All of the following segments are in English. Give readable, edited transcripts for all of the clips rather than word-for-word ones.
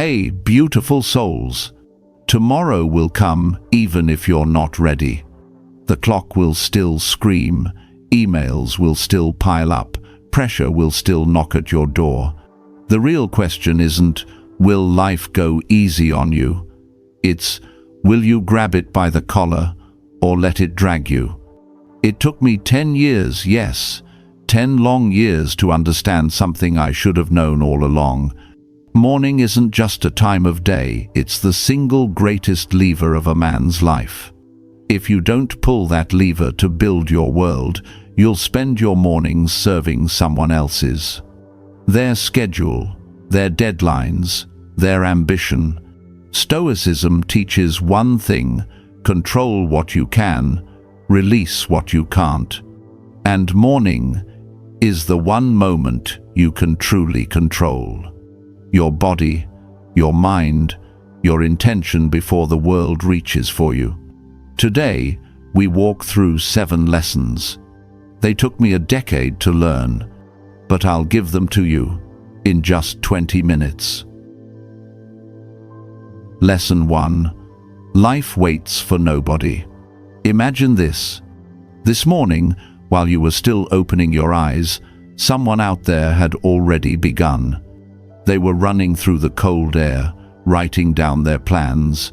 Hey, beautiful souls. Tomorrow will come even if you're not ready. The clock will still scream, emails will still pile up, pressure will still knock at your door. The real question isn't, will life go easy on you? It's, will you grab it by the collar or let it drag you? It took me 10 years, yes, 10 long years to understand something I should have known all along. Morning isn't just a time of day, it's the single greatest lever of a man's life. If you don't pull that lever to build your world, you'll spend your mornings serving someone else's. Their schedule, their deadlines, their ambition. Stoicism teaches one thing: control what you can, release what you can't. And morning is the one moment you can truly control. Your body, your mind, your intention before the world reaches for you. Today, we walk through 7 lessons. They took me a decade to learn, but I'll give them to you in just 20 minutes. Lesson 1. Life waits for nobody. Imagine this. This morning, while you were still opening your eyes, someone out there had already begun. They were running through the cold air, writing down their plans.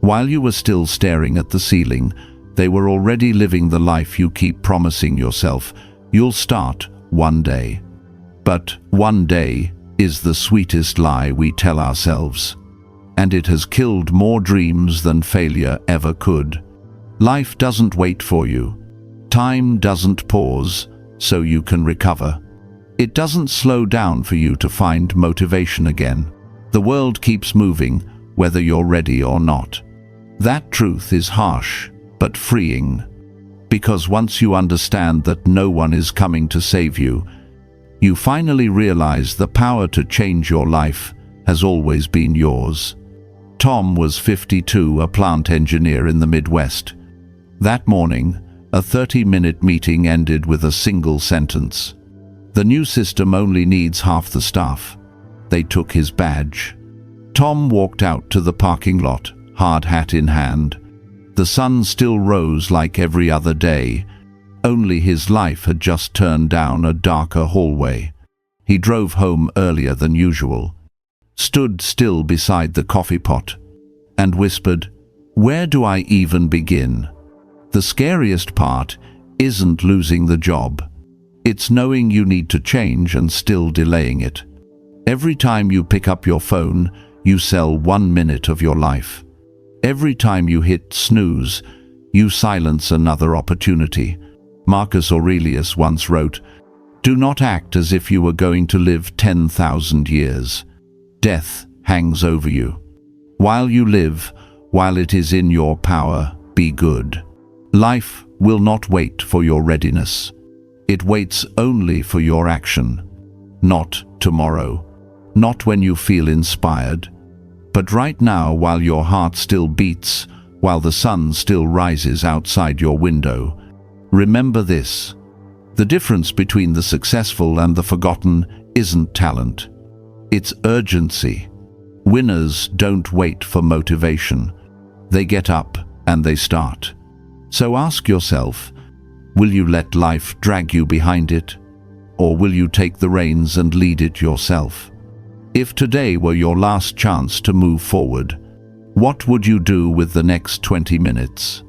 While you were still staring at the ceiling, they were already living the life you keep promising yourself. You'll start one day. But one day is the sweetest lie we tell ourselves. And it has killed more dreams than failure ever could. Life doesn't wait for you. Time doesn't pause so you can recover. It doesn't slow down for you to find motivation again. The world keeps moving, whether you're ready or not. That truth is harsh, but freeing. Because once you understand that no one is coming to save you, you finally realize the power to change your life has always been yours. Tom was 52, a plant engineer in the Midwest. That morning, a 30-minute meeting ended with a single sentence. The new system only needs half the staff. They took his badge. Tom walked out to the parking lot, hard hat in hand. The sun still rose like every other day, only his life had just turned down a darker hallway. He drove home earlier than usual, stood still beside the coffee pot, and whispered, "Where do I even begin?" The scariest part isn't losing the job. It's knowing you need to change and still delaying it. Every time you pick up your phone, you sell 1 minute of your life. Every time you hit snooze, you silence another opportunity. Marcus Aurelius once wrote, "Do not act as if you were going to live 10,000 years. Death hangs over you. While you live, while it is in your power, be good." Life will not wait for your readiness. It waits only for your action. Not tomorrow, not when you feel inspired, but right now while your heart still beats, while the sun still rises outside your window. Remember this: the difference between the successful and the forgotten isn't talent. It's urgency. Winners don't wait for motivation. They get up and they start. So ask yourself, will you let life drag you behind it? Or will you take the reins and lead it yourself? If today were your last chance to move forward, what would you do with the next 20 minutes?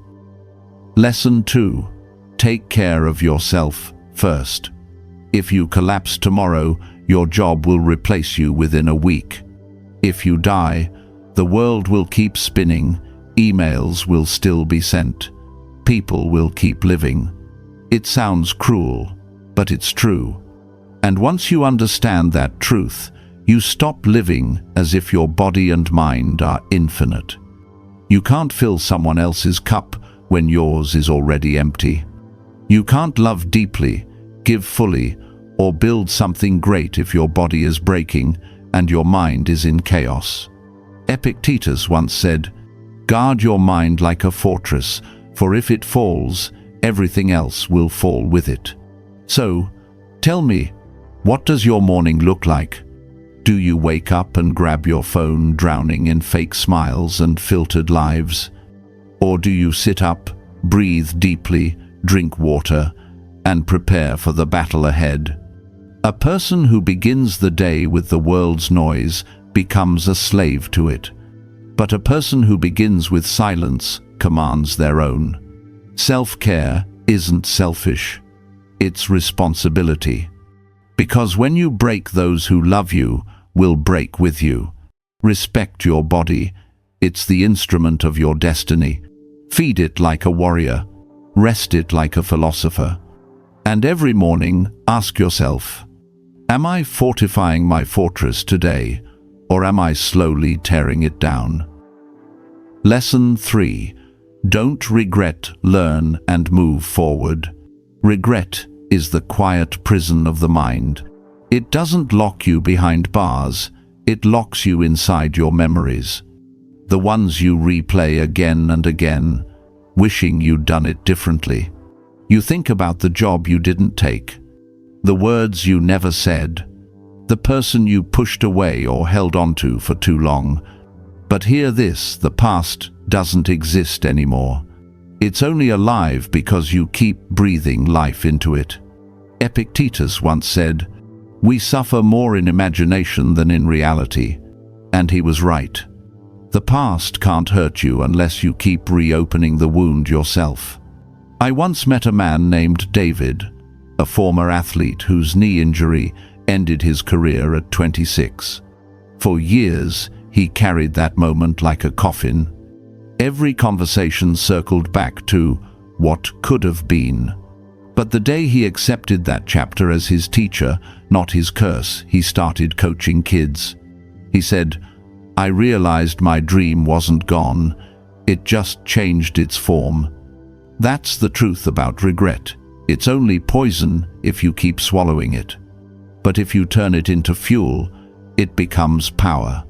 Lesson 2. Take care of yourself first. If you collapse tomorrow, your job will replace you within a week. If you die, the world will keep spinning, emails will still be sent, people will keep living. It sounds cruel, but it's true. And once you understand that truth, you stop living as if your body and mind are infinite. You can't fill someone else's cup when yours is already empty. You can't love deeply, give fully, or build something great if your body is breaking and your mind is in chaos. Epictetus once said, "Guard your mind like a fortress, for if it falls, everything else will fall with it." So, tell me, what does your morning look like? Do you wake up and grab your phone, drowning in fake smiles and filtered lives? Or do you sit up, breathe deeply, drink water, and prepare for the battle ahead? A person who begins the day with the world's noise becomes a slave to it. But a person who begins with silence commands their own. Self-care isn't selfish. It's responsibility. Because when you break, those who love you will break with you. Respect your body. It's the instrument of your destiny. Feed it like a warrior. Rest it like a philosopher. And every morning, ask yourself, am I fortifying my fortress today, or am I slowly tearing it down? Lesson 3. Don't regret, learn and move forward. Regret is the quiet prison of the mind. It doesn't lock you behind bars, it locks you inside your memories. The ones you replay again and again, wishing you'd done it differently. You think about the job you didn't take, the words you never said, the person you pushed away or held onto for too long. But hear this, the past doesn't exist anymore. It's only alive because you keep breathing life into it. Epictetus once said, "We suffer more in imagination than in reality." And he was right. The past can't hurt you unless you keep reopening the wound yourself. I once met a man named David, a former athlete whose knee injury ended his career at 26. For years, he carried that moment like a coffin. Every conversation circled back to what could have been. But the day he accepted that chapter as his teacher, not his curse, he started coaching kids. He said, "I realized my dream wasn't gone, it just changed its form." That's the truth about regret. It's only poison if you keep swallowing it. But if you turn it into fuel, it becomes power.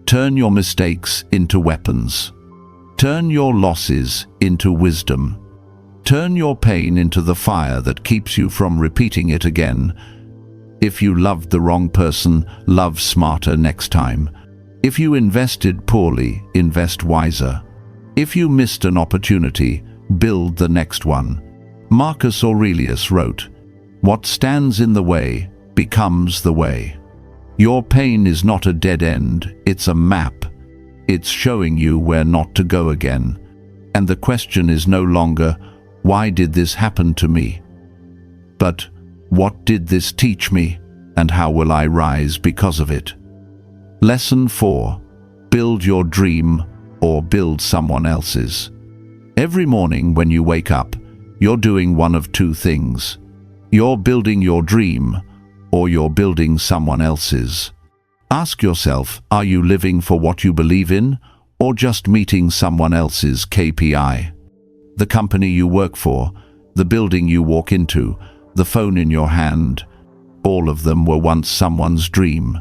Turn your mistakes into weapons. Turn your losses into wisdom. Turn your pain into the fire that keeps you from repeating it again. If you loved the wrong person, love smarter next time. If you invested poorly, invest wiser. If you missed an opportunity, build the next one. Marcus Aurelius wrote, "What stands in the way becomes the way." Your pain is not a dead end, it's a map. It's showing you where not to go again. And the question is no longer, why did this happen to me? But, what did this teach me, and how will I rise because of it? Lesson 4. Build your dream or build someone else's. Every morning when you wake up, you're doing one of two things. You're building your dream or you're building someone else's. Ask yourself, are you living for what you believe in or just meeting someone else's KPI? The company you work for, the building you walk into, the phone in your hand, all of them were once someone's dream.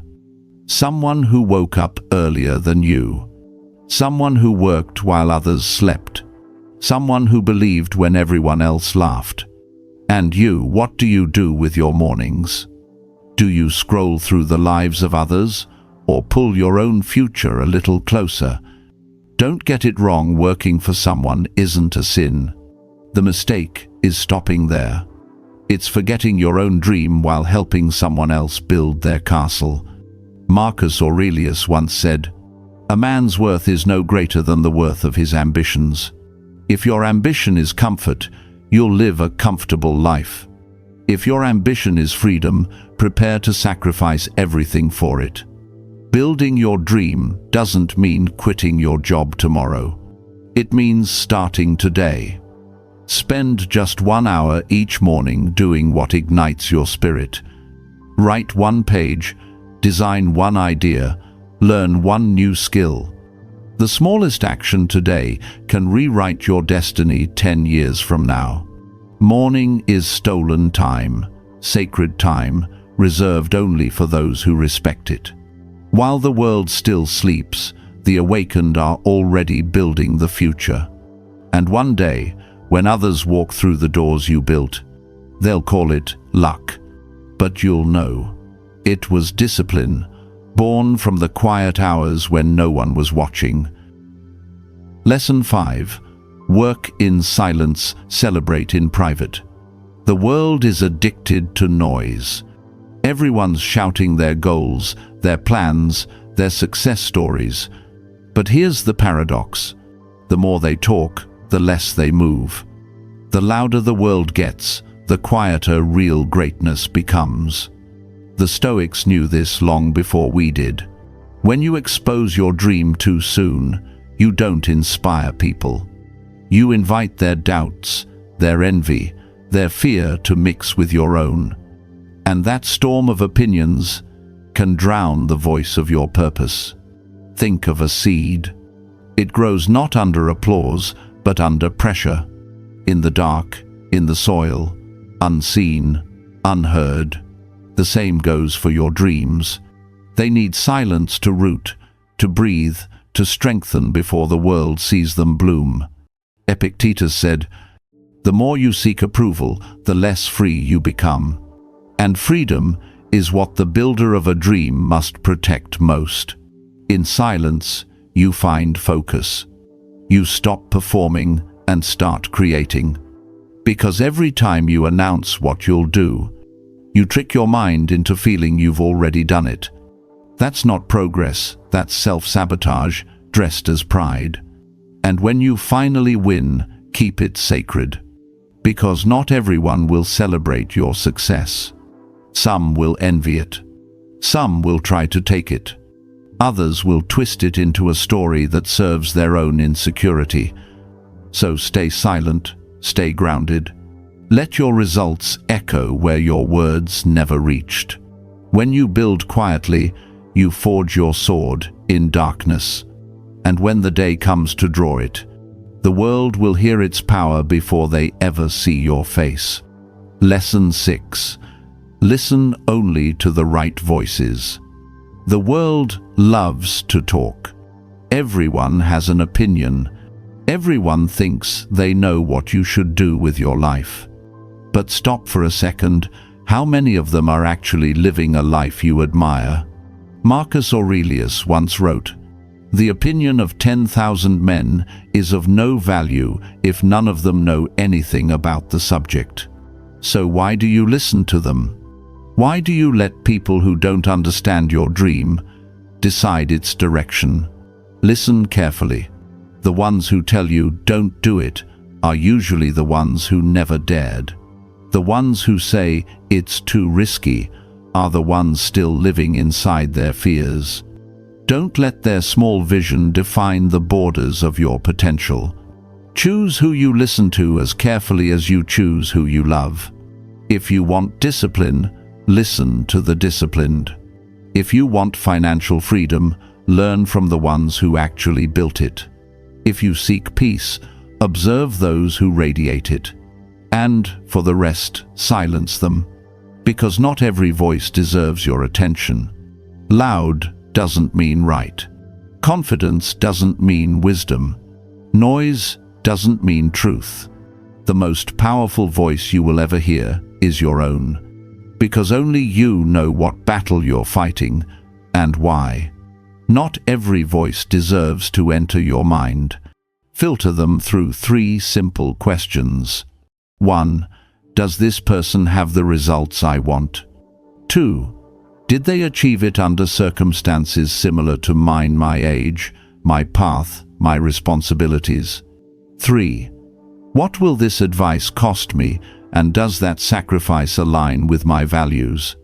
Someone who woke up earlier than you. Someone who worked while others slept. Someone who believed when everyone else laughed. And you, what do you do with your mornings? Do you scroll through the lives of others or pull your own future a little closer? Don't get it wrong, working for someone isn't a sin. The mistake is stopping there. It's forgetting your own dream while helping someone else build their castle. Marcus Aurelius once said, "A man's worth is no greater than the worth of his ambitions." If your ambition is comfort, you'll live a comfortable life. If your ambition is freedom, prepare to sacrifice everything for it. Building your dream doesn't mean quitting your job tomorrow. It means starting today. Spend just 1 hour each morning doing what ignites your spirit. Write one page, design one idea, learn one new skill. The smallest action today can rewrite your destiny 10 years from now. Morning is stolen time, sacred time, reserved only for those who respect it. While the world still sleeps, the awakened are already building the future. And one day, when others walk through the doors you built, they'll call it luck. But you'll know it was discipline, born from the quiet hours when no one was watching. Lesson 5. Work in silence, celebrate in private. The world is addicted to noise. Everyone's shouting their goals, their plans, their success stories. But here's the paradox. The more they talk, the less they move. The louder the world gets, the quieter real greatness becomes. The Stoics knew this long before we did. When you expose your dream too soon, you don't inspire people. You invite their doubts, their envy, their fear to mix with your own. And that storm of opinions can drown the voice of your purpose. Think of a seed. It grows not under applause, but under pressure. In the dark, in the soil, unseen, unheard. The same goes for your dreams. They need silence to root, to breathe, to strengthen before the world sees them bloom. Epictetus said, "The more you seek approval, the less free you become." And freedom is what the builder of a dream must protect most. In silence, you find focus. You stop performing and start creating. Because every time you announce what you'll do, you trick your mind into feeling you've already done it. That's not progress, that's self-sabotage dressed as pride. And when you finally win, keep it sacred. Because not everyone will celebrate your success. Some will envy it. Some will try to take it. Others will twist it into a story that serves their own insecurity. So stay silent, stay grounded. Let your results echo where your words never reached. When you build quietly, you forge your sword in darkness. And when the day comes to draw it, the world will hear its power before they ever see your face. Lesson 6. Listen only to the right voices. The world loves to talk. Everyone has an opinion. Everyone thinks they know what you should do with your life. But stop for a second. How many of them are actually living a life you admire? Marcus Aurelius once wrote, "The opinion of 10,000 men is of no value if none of them know anything about the subject." So why do you listen to them? Why do you let people who don't understand your dream decide its direction? Listen carefully. The ones who tell you don't do it are usually the ones who never dared. The ones who say it's too risky are the ones still living inside their fears. Don't let their small vision define the borders of your potential. Choose who you listen to as carefully as you choose who you love. If you want discipline, listen to the disciplined. If you want financial freedom, learn from the ones who actually built it. If you seek peace, observe those who radiate it. And, for the rest, silence them. Because not every voice deserves your attention. Loud doesn't mean right. Confidence doesn't mean wisdom. Noise doesn't mean truth. The most powerful voice you will ever hear is your own. Because only you know what battle you're fighting and why. Not every voice deserves to enter your mind. Filter them through 3 simple questions. 1. Does this person have the results I want? 2. Did they achieve it under circumstances similar to mine, my age, my path, my responsibilities? 3. What will this advice cost me, and does that sacrifice align with my values?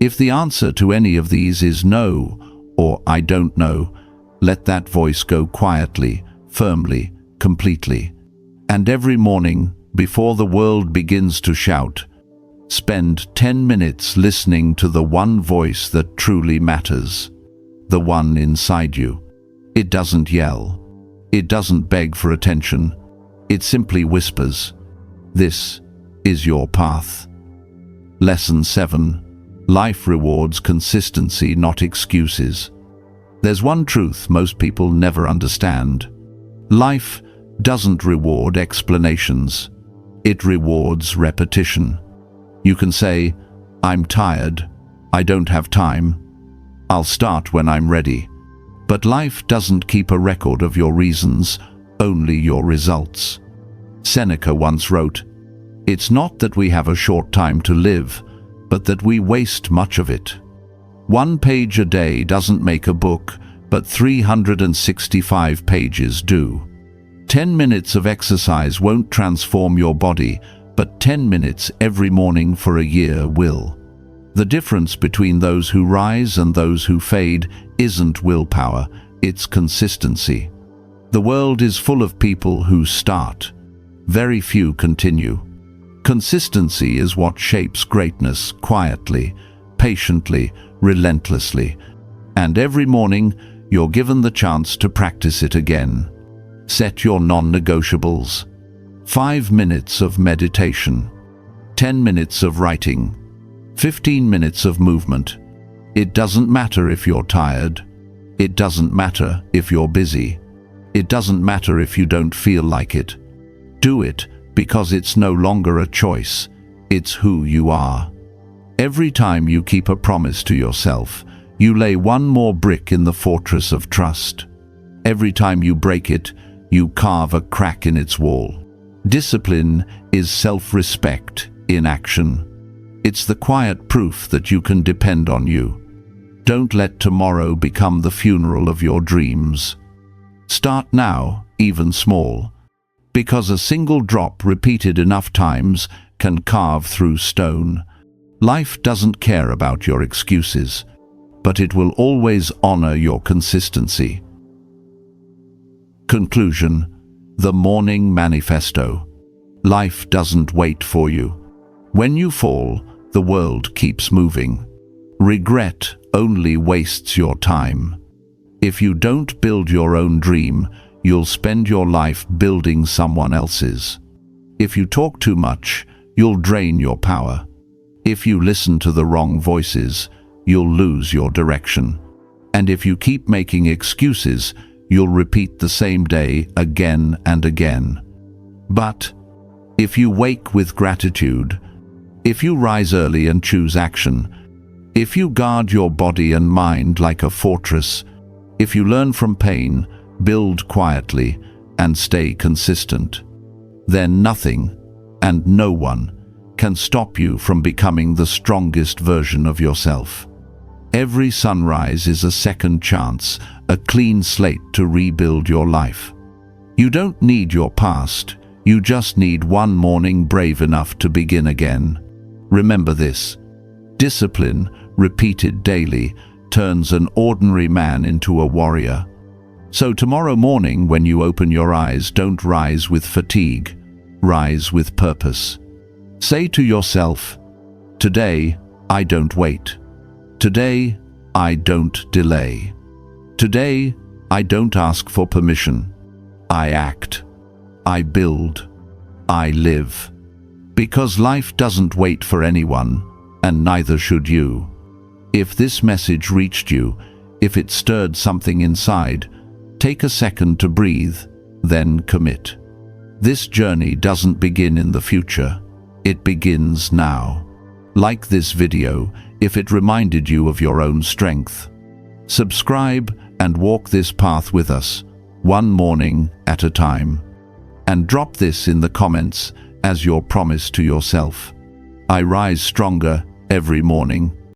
If the answer to any of these is no, or I don't know, let that voice go quietly, firmly, completely. And every morning, before the world begins to shout, spend 10 minutes listening to the one voice that truly matters, the one inside you. It doesn't yell. It doesn't beg for attention. It simply whispers, "This is your path." Lesson 7. Life rewards consistency, not excuses. There's one truth most people never understand. Life doesn't reward explanations. It rewards repetition. You can say, "I'm tired. I don't have time." I'll start when I'm ready. But life doesn't keep a record of your reasons, only your results. Seneca once wrote, "It's not that we have a short time to live, but that we waste much of it." 1 page a day doesn't make a book, but 365 pages do. 10 minutes of exercise won't transform your body, but 10 minutes every morning for a year will. The difference between those who rise and those who fade isn't willpower, it's consistency. The world is full of people who start. Very few continue. Consistency is what shapes greatness quietly, patiently, relentlessly. And every morning, you're given the chance to practice it again. Set your non-negotiables. 5 minutes of meditation. 10 minutes of writing. 15 minutes of movement. It doesn't matter if you're tired. It doesn't matter if you're busy. It doesn't matter if you don't feel like it. Do it because it's no longer a choice. It's who you are. Every time you keep a promise to yourself, you lay one more brick in the fortress of trust. Every time you break it, you carve a crack in its wall. Discipline is self-respect in action. It's the quiet proof that you can depend on you. Don't let tomorrow become the funeral of your dreams. Start now, even small, because a single drop repeated enough times can carve through stone. Life doesn't care about your excuses, but it will always honor your consistency. Conclusion: The Morning Manifesto. Life doesn't wait for you. When you fall, the world keeps moving. Regret only wastes your time. If you don't build your own dream, you'll spend your life building someone else's. If you talk too much, you'll drain your power. If you listen to the wrong voices, you'll lose your direction. And if you keep making excuses, you'll repeat the same day again and again. But if you wake with gratitude, if you rise early and choose action, if you guard your body and mind like a fortress, if you learn from pain, build quietly, and stay consistent, then nothing and no one can stop you from becoming the strongest version of yourself. Every sunrise is a second chance, a clean slate to rebuild your life. You don't need your past, you just need one morning brave enough to begin again. Remember this: discipline, repeated daily, turns an ordinary man into a warrior. So tomorrow morning, when you open your eyes, don't rise with fatigue, rise with purpose. Say to yourself, today I don't wait. Today I don't delay. Today I don't ask for permission. I act. I build. I live. Because life doesn't wait for anyone, and neither should you. If this message reached you, if it stirred something inside, take a second to breathe, then commit. This journey doesn't begin in the future. It begins now. Like this video if it reminded you of your own strength. Subscribe and walk this path with us, one morning at a time. And drop this in the comments as your promise to yourself. I rise stronger every morning.